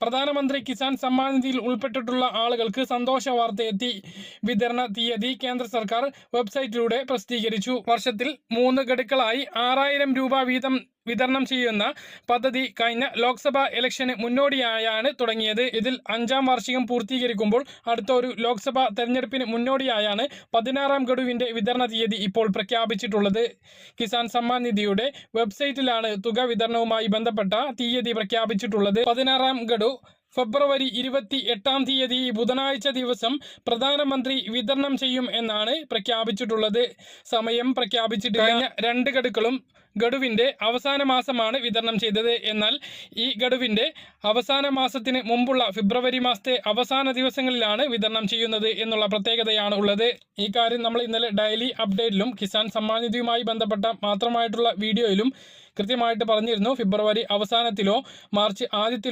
പ്രധാനമന്ത്രി കിസാൻ സമ്മാൻ നിധിയിൽ ഉൾപ്പെട്ടിട്ടുള്ള ആളുകൾക്ക് സന്തോഷ വാർത്തയെത്തി. വിതരണ തീയതി കേന്ദ്ര സർക്കാർ വെബ്സൈറ്റിലൂടെ പ്രസിദ്ധീകരിച്ചു. വർഷത്തിൽ 3 ഗഡുക്കളായി 6000 രൂപ വീതം വിതരണം ചെയ്യുന്ന പദ്ധതി കഴിഞ്ഞ ലോക്സഭാ ഇലക്ഷന് മുന്നോടിയായാണ് തുടങ്ങിയത്. ഇതിൽ 5ാം വാർഷികം പൂർത്തീകരിക്കുമ്പോൾ അടുത്ത ഒരു ലോക്സഭാ തെരഞ്ഞെടുപ്പിന് മുന്നോടിയായാണ് 16ാം ഗഡുവിന്റെ വിതരണ തീയതി ഇപ്പോൾ പ്രഖ്യാപിച്ചിട്ടുള്ളത്. കിസാൻ സമ്മാൻ നിധിയുടെ വെബ്സൈറ്റിലാണ് തുക വിതരണവുമായി ബന്ധപ്പെട്ട തീയതി പ്രഖ്യാപിച്ചിട്ടുള്ളത്. 16ാം ഗഡു ഫെബ്രുവരി 28ാം തീയതി ബുധനാഴ്ച ദിവസം പ്രധാനമന്ത്രി വിതരണം ചെയ്യും എന്നാണ് പ്രഖ്യാപിച്ചിട്ടുള്ളത്. സമയം പ്രഖ്യാപിച്ചിട്ടില്ല. കഴിഞ്ഞ 2 ഗഡുക്കളും ഗഡുവിൻ്റെ അവസാന മാസമാണ് വിതരണം ചെയ്തത്. എന്നാൽ ഈ ഗഡുവിൻ്റെ അവസാന മാസത്തിന് മുമ്പുള്ള ഫെബ്രുവരി മാസത്തെ അവസാന ദിവസങ്ങളിലാണ് വിതരണം ചെയ്യുന്നത് എന്നുള്ള പ്രത്യേകതയാണ് ഉള്ളത്. ഈ കാര്യം നമ്മൾ ഇന്നലെ ഡെയിലി അപ്ഡേറ്റിലും കിസാൻ സമ്മാൻ നിധിയുമായി ബന്ധപ്പെട്ട മാത്രമായിട്ടുള്ള വീഡിയോയിലും കൃത്യമായിട്ട് പറഞ്ഞിരുന്നു. ഫെബ്രുവരി അവസാനത്തിലോ മാർച്ച് ആദ്യത്തിലോ